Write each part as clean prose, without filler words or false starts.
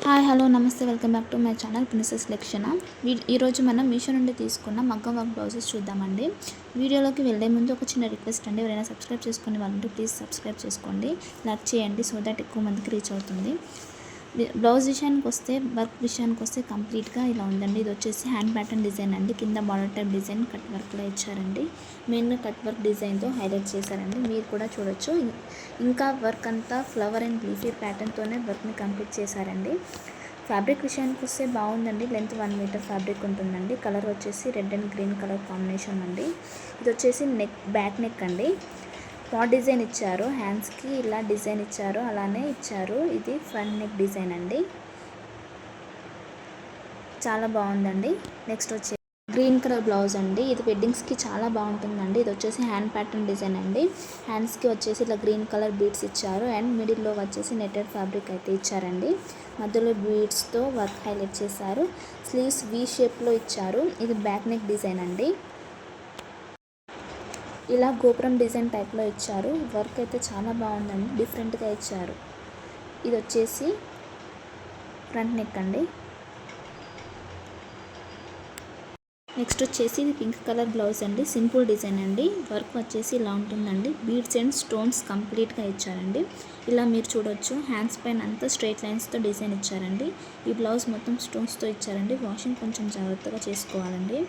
Hi hello నమస్తే welcome back to my channel princess లక్షణ. ఈరోజు మనం మీషో నుండి తీసుకున్న మగ్గం వర్క్ బ్లౌజెస్ చూద్దామండి. వీడియోలోకి వెళ్ళే ముందు ఒక చిన్న రిక్వెస్ట్ అండి, ఎవరైనా సబ్స్క్రైబ్ చేసుకునే వాళ్ళంటే ప్లీజ్ సబ్స్క్రైబ్ చేసుకోండి, లైక్ చేయండి సో దట్ ఎక్కువ మందికి రీచ్ అవుతుంది. బ్లౌజ్ విషయానికి వస్తే కంప్లీట్గా ఇలా ఉందండి. ఇది వచ్చేసి హ్యాండ్ ప్యాటర్న్ డిజైన్ అండి. కింద బార్డర్ టైప్ డిజైన్ కట్ వర్క్లో ఇచ్చారండి. మెయిన్గా కట్ వర్క్ డిజైన్తో హైలైట్ చేశారండి, మీరు కూడా చూడొచ్చు. ఇంకా వర్క్ అంతా ఫ్లవర్ అండ్ లీఫీ ప్యాటర్న్తోనే వర్క్ని కంప్లీట్ చేశారండి. ఫ్యాబ్రిక్ విషయానికి వస్తే బాగుందండి. లెంత్ 1 మీటర్ ఫ్యాబ్రిక్ ఉంటుందండి. కలర్ వచ్చేసి red and green colour combination అండి. ఇది వచ్చేసి బ్యాక్ నెక్ అండి. పాట్ డిజైన్ ఇచ్చారు, హ్యాండ్స్కి ఇలా డిజైన్ ఇచ్చారు, అలానే ఇచ్చారు. ఇది ఫ్రంట్ నెక్ డిజైన్ అండి, చాలా బాగుందండి. నెక్స్ట్ వచ్చి గ్రీన్ కలర్ బ్లౌజ్ అండి. ఇది వెడ్డింగ్స్కి చాలా బాగుంటుందండి. ఇది వచ్చేసి హ్యాండ్ ప్యాటర్న్ డిజైన్ అండి. హ్యాండ్స్కి వచ్చేసి ఇలా గ్రీన్ కలర్ బీడ్స్ ఇచ్చారు అండ్ మిడిల్లో వచ్చేసి నెట్టెడ్ ఫ్యాబ్రిక్ అయితే ఇచ్చారండి. మధ్యలో బీడ్స్తో వర్క్ హైలైట్ చేశారు. స్లీవ్స్ వీ షేప్లో ఇచ్చారు. ఇది బ్యాక్ నెక్ డిజైన్ అండి. ఇలా గోపురం డిజైన్ టైప్లో ఇచ్చారు. వర్క్ అయితే చాలా బాగుందండి, డిఫరెంట్గా ఇచ్చారు. ఇది వచ్చేసి ఫ్రంట్ నెక్ అండి. నెక్స్ట్ వచ్చేసి ఇది పింక్ కలర్ బ్లౌజ్ అండి. సింపుల్ డిజైన్ అండి. వర్క్ వచ్చేసి ఇలా ఉంటుందండి. బీడ్స్ అండ్ స్టోన్స్ కంప్లీట్గా ఇచ్చారండి. ఇలా మీరు చూడొచ్చు, హ్యాండ్స్ పైన అంతా స్ట్రైట్ లైన్స్తో డిజైన్ ఇచ్చారండి. ఈ బ్లౌజ్ మొత్తం స్టోన్స్తో ఇచ్చారండి. వాషింగ్ కొంచెం జాగ్రత్తగా చేసుకోవాలండి.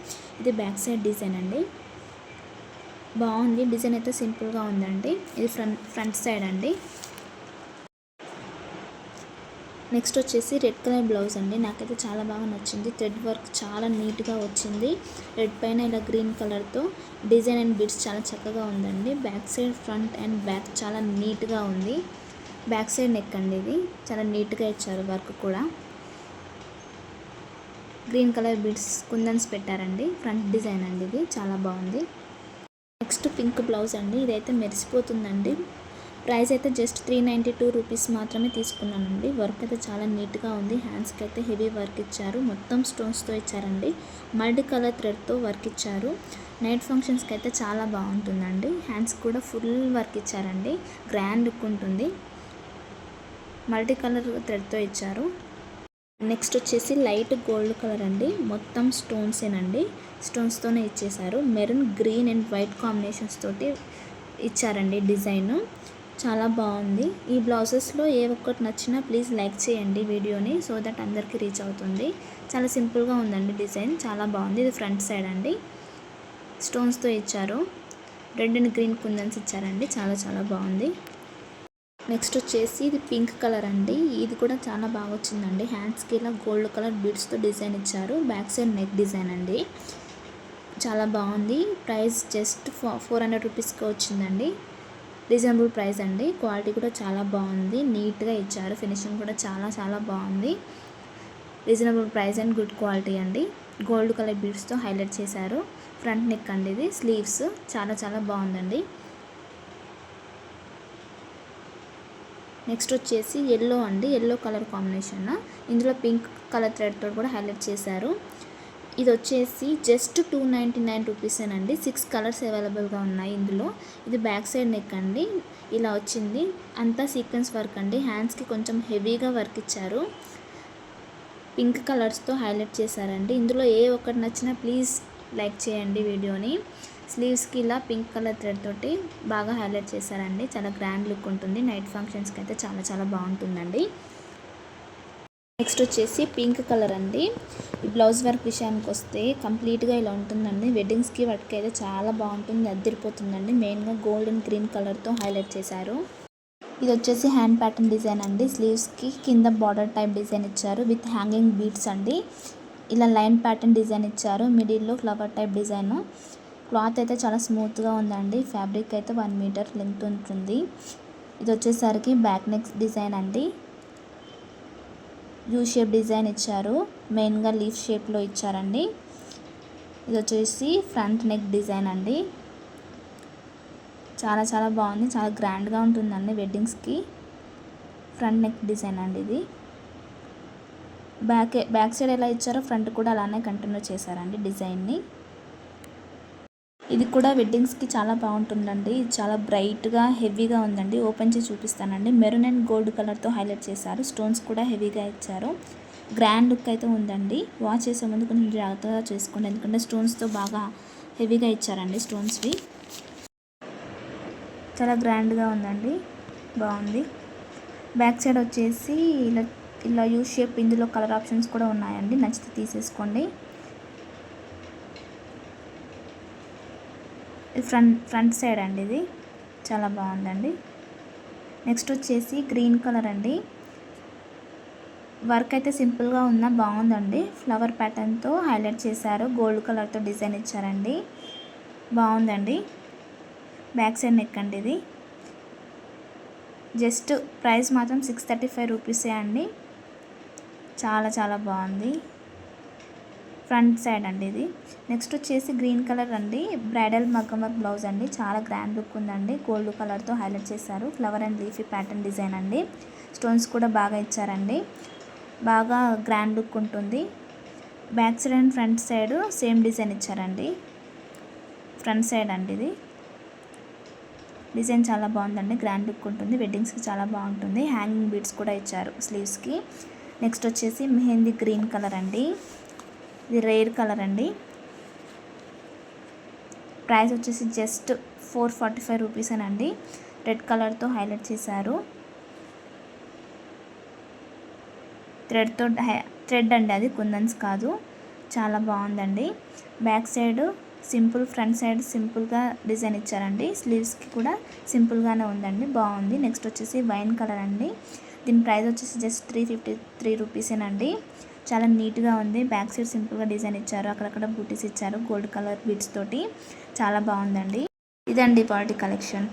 ఇది బ్యాక్ సైడ్ డిజైన్ అండి. బాగుంది, డిజైన్ అయితే సింపుల్గా ఉందండి. ఇది ఫ్రంట్ సైడ్ అండి. నెక్స్ట్ వచ్చేసి రెడ్ కలర్ బ్లౌజ్ అండి. నాకైతే చాలా బాగా నచ్చింది. థ్రెడ్ వర్క్ చాలా నీట్గా వచ్చింది. రెడ్ పైన ఇలా గ్రీన్ కలర్తో డిజైన్ అండ్ బిడ్స్ చాలా చక్కగా ఉందండి. Back side front and back చాలా నీట్గా ఉంది. బ్యాక్ సైడ్ నెక్ అండి. ఇది చాలా నీట్గా ఇచ్చారు. వర్క్ కూడా గ్రీన్ కలర్ బిడ్స్ కుందన్స్ పెట్టారండి. ఫ్రంట్ డిజైన్ అండి, ఇది చాలా బాగుంది. నెక్స్ట్ పింక్ బ్లౌజ్ అండి. ఇదైతే మెరిసిపోతుందండి. ప్రైస్ అయితే జస్ట్ 392 రూపీస్ మాత్రమే తీసుకున్నానండి. వర్క్ అయితే చాలా నీట్గా ఉంది. హ్యాండ్స్కి అయితే హెవీ వర్క్ ఇచ్చారు. మొత్తం స్టోన్స్తో ఇచ్చారండి. మల్టీ కలర్ థ్రెడ్తో వర్క్ ఇచ్చారు. నైట్ ఫంక్షన్స్కి అయితే చాలా బాగుంటుందండి. హ్యాండ్స్ కూడా ఫుల్ వర్క్ ఇచ్చారండి. గ్రాండ్ లుక్ ఉంటుంది. మల్టీ కలర్ థ్రెడ్తో ఇచ్చారు. నెక్స్ట్ వచ్చేసి లైట్ గోల్డ్ కలర్ అండి. మొత్తం స్టోన్సేనండి. స్టోన్స్తోనే ఇచ్చేసారు. Maroon green and white combinations తోటి ఇచ్చారండి డిజైన్. చాలా బాగుంది. ఈ బ్లౌజెస్లో ఏ ఒక్కటి నచ్చినా ప్లీజ్ లైక్ చేయండి వీడియోని, సో దట్ అందరికీ రీచ్ అవుతుంది. చాలా సింపుల్గా ఉందండి డిజైన్, చాలా బాగుంది. ఇది ఫ్రంట్ సైడ్ అండి. స్టోన్స్తో ఇచ్చారు. రెడ్ అండ్ గ్రీన్ కుందన్స్ ఇచ్చారండి. చాలా చాలా బాగుంది. నెక్స్ట్ వచ్చేసి ఇది పింక్ కలర్ అండి. ఇది కూడా చాలా బాగా వచ్చిందండి. హ్యాండ్స్కి ఇలా గోల్డ్ కలర్ బీడ్స్తో డిజైన్ ఇచ్చారు. బ్యాక్ సైడ్ నెక్ డిజైన్ అండి. చాలా బాగుంది. ప్రైస్ జస్ట్ 400 రూపీస్కి వచ్చిందండి. రీజనబుల్ ప్రైస్ అండి. క్వాలిటీ కూడా చాలా బాగుంది. నీట్గా ఇచ్చారు. ఫినిషింగ్ కూడా చాలా చాలా బాగుంది. Reasonable price and good quality అండి. గోల్డ్ కలర్ బీడ్స్తో హైలైట్ చేశారు. ఫ్రంట్ నెక్ అండి. ఇది స్లీవ్స్ చాలా చాలా బాగుందండి. నెక్స్ట్ వచ్చేసి ఎల్లో అండి. Yellow colour combination. ఇందులో పింక్ కలర్ థ్రెడ్తో కూడా హైలైట్ చేశారు. ఇది వచ్చేసి జస్ట్ 299 రూపీసేనండి. 6 కలర్స్ అవైలబుల్గా ఉన్నాయి ఇందులో. ఇది బ్యాక్ సైడ్ నెక్ అండి. ఇలా వచ్చింది. అంతా సీక్వెన్స్ వర్క్ అండి. హ్యాండ్స్కి కొంచెం హెవీగా వర్క్ ఇచ్చారు. పింక్ కలర్స్తో హైలైట్ చేశారండి. ఇందులో ఏ ఒక్కటి నచ్చినా ప్లీజ్ లైక్ చేయండి వీడియోని. స్లీవ్స్కి ఇలా పింక్ కలర్ థ్రెడ్ తోటి బాగా హైలైట్ చేశారండి. చాలా గ్రాండ్ లుక్ ఉంటుంది. నైట్ ఫంక్షన్స్కి అయితే చాలా చాలా బాగుంటుందండి. నెక్స్ట్ వచ్చేసి పింక్ కలర్ అండి. ఈ బ్లౌజ్ వర్క్ విషయానికి వస్తే కంప్లీట్గా ఇలా ఉంటుందండి. వెడ్డింగ్స్కి వాటికి అయితే చాలా బాగుంటుంది, అద్దరిపోతుందండి. మెయిన్గా గోల్డ్ అండ్ గ్రీన్ కలర్తో హైలైట్ చేశారు. ఇది వచ్చేసి హ్యాండ్ ప్యాటర్న్ డిజైన్ అండి. స్లీవ్స్కి కింద బార్డర్ టైప్ డిజైన్ ఇచ్చారు విత్ హ్యాంగింగ్ బీడ్స్ అండి. ఇలా లైన్ ప్యాటర్న్ డిజైన్ ఇచ్చారు. మిడిల్లో ఫ్లవర్ టైప్ డిజైన్. క్లాత్ అయితే చాలా స్మూత్గా ఉందండి. ఫ్యాబ్రిక్ అయితే 1 మీటర్ లెంత్ ఉంటుంది. ఇది వచ్చేసరికి బ్యాక్ నెక్ డిజైన్ అండి. యూ షేప్ డిజైన్ ఇచ్చారు. మెయిన్గా లీఫ్ షేప్లో ఇచ్చారండి. ఇది వచ్చేసి ఫ్రంట్ నెక్ డిజైన్ అండి. చాలా చాలా బాగుంది. చాలా గ్రాండ్గా ఉంటుందండి వెడ్డింగ్స్కి. ఫ్రంట్ నెక్ డిజైన్ అండి. ఇది బ్యాక్ సైడ్ ఎలా ఇచ్చారో ఫ్రంట్ కూడా అలానే కంటిన్యూ చేశారండి డిజైన్ని. ఇది కూడా వెడ్డింగ్స్కి చాలా బాగుంటుందండి. ఇది చాలా బ్రైట్గా హెవీగా ఉందండి. ఓపెన్ చేసి చూపిస్తానండి. మెరూన్ అండ్ గోల్డ్ కలర్తో హైలైట్ చేశారు. స్టోన్స్ కూడా హెవీగా ఇచ్చారు. గ్రాండ్ లుక్ అయితే ఉందండి. వాష్ చేసే ముందు కొంచెం జాగ్రత్తగా చేసుకోండి, ఎందుకంటే స్టోన్స్తో బాగా హెవీగా ఇచ్చారండి. స్టోన్స్వి చాలా గ్రాండ్గా ఉందండి, బాగుంది. బ్యాక్ సైడ్ వచ్చేసి ఇలా యూ షేప్, ఇందులో కలర్ ఆప్షన్స్ కూడా ఉన్నాయండి, నచ్చితే తీసేసుకోండి. ఫ్రంట్ సైడ్ అండి, ఇది చాలా బాగుందండి. నెక్స్ట్ వచ్చేసి గ్రీన్ కలర్ అండి. వర్క్ అయితే సింపుల్గా ఉన్నా బాగుందండి. ఫ్లవర్ ప్యాటర్న్తో హైలైట్ చేశారు. గోల్డ్ కలర్తో డిజైన్ ఇచ్చారండి, బాగుందండి. బ్యాక్ సైడ్ నెక్ అండి ఇది. జస్ట్ ప్రైస్ మాత్రం 635 రూపీసే అండి. చాలా చాలా బాగుంది. ఫ్రంట్ సైడ్ అండి ఇది. నెక్స్ట్ వచ్చేసి గ్రీన్ కలర్ అండి. బ్రైడల్ మగ్గం వర్క్ బ్లౌజ్ అండి. చాలా గ్రాండ్ లుక్ ఉందండి. గోల్డ్ కలర్తో హైలైట్ చేశారు. Flower and leafy pattern design అండి. స్టోన్స్ కూడా బాగా ఇచ్చారండి. బాగా గ్రాండ్ లుక్ ఉంటుంది. Back side and front side same design ఇచ్చారండి. ఫ్రంట్ సైడ్ అండి ఇది. డిజైన్ చాలా బాగుందండి, గ్రాండ్ లుక్ ఉంటుంది. వెడ్డింగ్స్కి చాలా బాగుంటుంది. హ్యాంగింగ్ బీడ్స్ కూడా ఇచ్చారు స్లీవ్స్కి. నెక్స్ట్ వచ్చేసి మెహందీ గ్రీన్ కలర్ అండి. ఇది రేర్ కలర్ అండి. ప్రైస్ వచ్చేసి జస్ట్ 445 రూపీసేనండి. రెడ్ కలర్తో హైలైట్ చేశారు. థ్రెడ్ అండి, అది కుందన్స్ కాదు. చాలా బాగుందండి. Back side simple, front side సింపుల్గా డిజైన్ ఇచ్చారండి. స్లీవ్స్కి కూడా సింపుల్గానే ఉందండి, బాగుంది. నెక్స్ట్ వచ్చేసి వైన్ కలర్ అండి. దీని ప్రైస్ వచ్చేసి జస్ట్ 353 రూపీసేనండి. చాలా నీట్గా ఉంది. బ్యాక్ సైడ్ సింపుల్గా డిజైన్ ఇచ్చారు. అక్కడక్కడ బూటీస్ ఇచ్చారు గోల్డ్ కలర్ బీడ్స్ తోటి. చాలా బాగుందండి. ఇదండి పార్టీ కలెక్షన్.